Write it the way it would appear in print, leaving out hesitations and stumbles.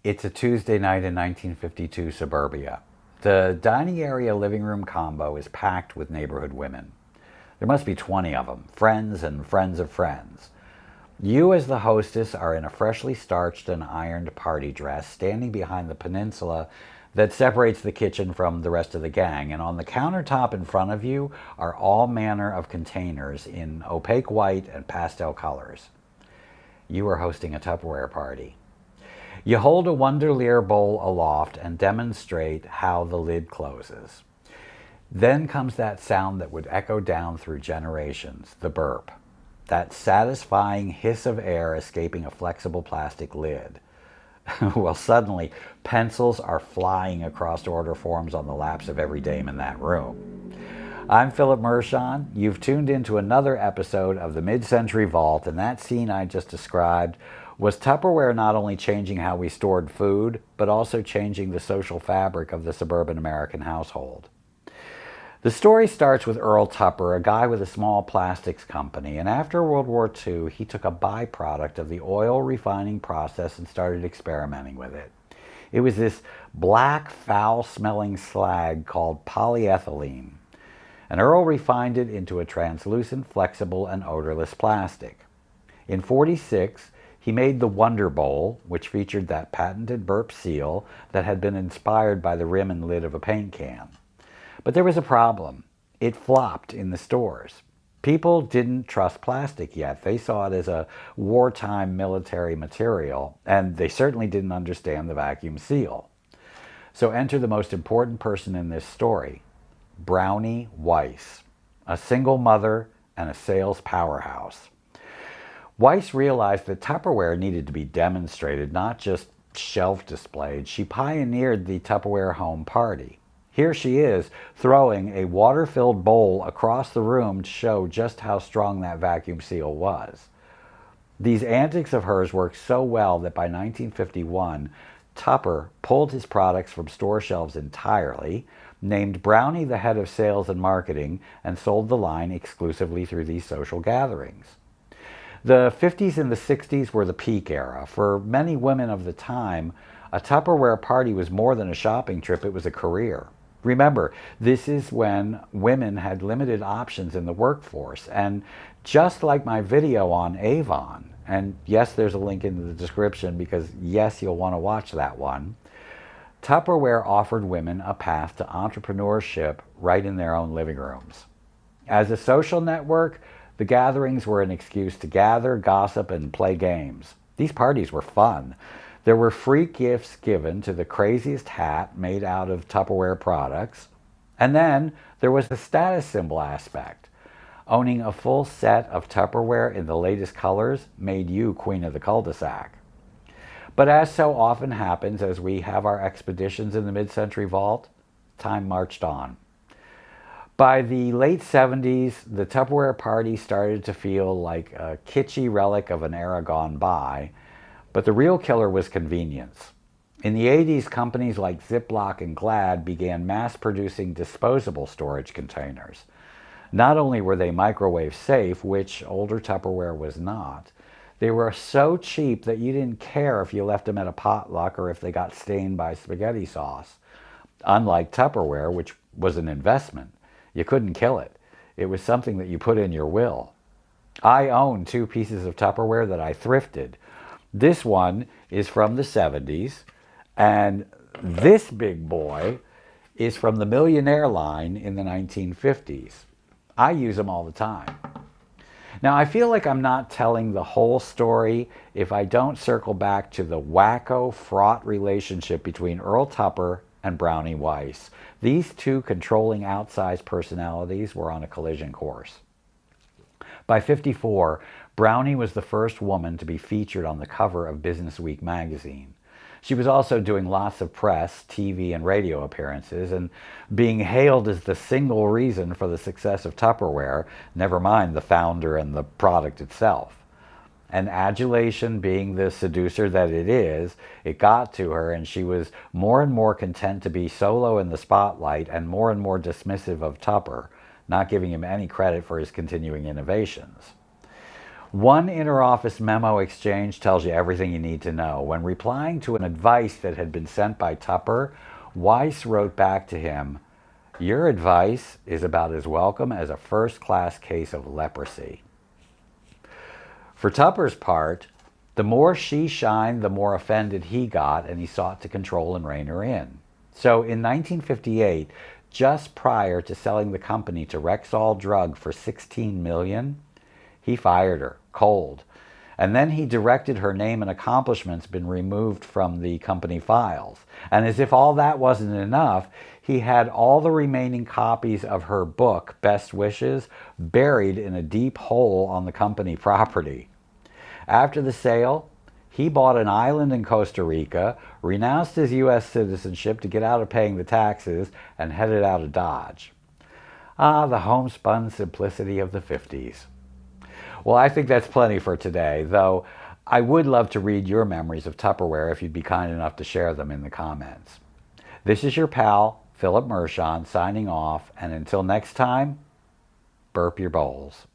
It's a Tuesday night in 1952 Suburbia. The dining area living room combo is packed with neighborhood women. There must be 20 of them, friends and friends of friends. You, as the hostess, are in a freshly starched and ironed party dress, standing behind the peninsula that separates the kitchen from the rest of the gang, and on the countertop in front of you are all manner of containers in opaque white and pastel colors. You are hosting a Tupperware party. You hold a Wonderbowl aloft and demonstrate how the lid closes. Then comes that sound that would echo down through generations, the burp. That satisfying hiss of air escaping a flexible plastic lid. Well, suddenly, pencils are flying across order forms on the laps of every dame in that room. I'm Philip Mershon. You've tuned into another episode of the Mid-Century Vault, and that scene I just described was Tupperware not only changing how we stored food, but also changing the social fabric of the suburban American household. The story starts with Earl Tupper, a guy with a small plastics company, and after World War II, he took a byproduct of the oil refining process and started experimenting with it. It was this black, foul-smelling slag called polyethylene, and Earl refined it into a translucent, flexible, and odorless plastic. In '46, he made the Wonderbowl, which featured that patented Burp seal that had been inspired by the rim and lid of a paint can. But there was a problem. It flopped in the stores. People didn't trust plastic yet. They saw it as a wartime military material, and they certainly didn't understand the vacuum seal. So enter the most important person in this story, Brownie Weiss, a single mother and a sales powerhouse. Weiss realized that Tupperware needed to be demonstrated, not just shelf displayed. She pioneered the Tupperware home party. Here she is, throwing a water-filled bowl across the room to show just how strong that vacuum seal was. These antics of hers worked so well that by 1951, Tupper pulled his products from store shelves entirely, named Brownie the head of sales and marketing, and sold the line exclusively through these social gatherings. The 50s and the 60s were the peak era. For many women of the time, a Tupperware party was more than a shopping trip, it was a career. Remember, this is when women had limited options in the workforce, and just like my video on Avon, and yes, there's a link in the description because yes, you'll want to watch that one, Tupperware offered women a path to entrepreneurship right in their own living rooms. As a social network, the gatherings were an excuse to gather, gossip, and play games. These parties were fun. There were free gifts given to the craziest hat made out of Tupperware products. And then there was the status symbol aspect. Owning a full set of Tupperware in the latest colors made you queen of the cul-de-sac. But as so often happens as we have our expeditions in the mid-century vault, time marched on. By the late 70s, the Tupperware party started to feel like a kitschy relic of an era gone by, but the real killer was convenience. In the 80s, companies like Ziploc and Glad began mass-producing disposable storage containers. Not only were they microwave safe, which older Tupperware was not, they were so cheap that you didn't care if you left them at a potluck or if they got stained by spaghetti sauce. Unlike Tupperware, which was an investment. You couldn't kill it. It was something that you put in your will. I own 2 pieces of Tupperware that I thrifted. This one is from the 70s, and this big boy is from the Millionaire line in the 1950s. I use them all the time. Now, I feel like I'm not telling the whole story if I don't circle back to the wacko, fraught relationship between Earl Tupper and Brownie Weiss. These 2 controlling outsized personalities were on a collision course. By '54, Brownie was the first woman to be featured on the cover of Business Week magazine. She was also doing lots of press, TV, and radio appearances, and being hailed as the single reason for the success of Tupperware, never mind the founder and the product itself. And adulation being the seducer that it is, it got to her, and she was more and more content to be solo in the spotlight and more dismissive of Tupper, not giving him any credit for his continuing innovations. One interoffice memo exchange tells you everything you need to know. When replying to an advice that had been sent by Tupper, Weiss wrote back to him, "Your advice is about as welcome as a first-class case of leprosy." For Tupper's part, the more she shined, the more offended he got, and he sought to control and rein her in. So in 1958, just prior to selling the company to Rexall Drug for $16 million, he fired her, cold. And then he directed her name and accomplishments been removed from the company files. And as if all that wasn't enough, he had all the remaining copies of her book, Best Wishes, buried in a deep hole on the company property. After the sale, he bought an island in Costa Rica, renounced his U.S. citizenship to get out of paying the taxes, and headed out of Dodge. Ah, the homespun simplicity of the 50s. Well, I think that's plenty for today, though I would love to read your memories of Tupperware if you'd be kind enough to share them in the comments. This is your pal, Philip Mershon, signing off, and until next time, burp your bowls.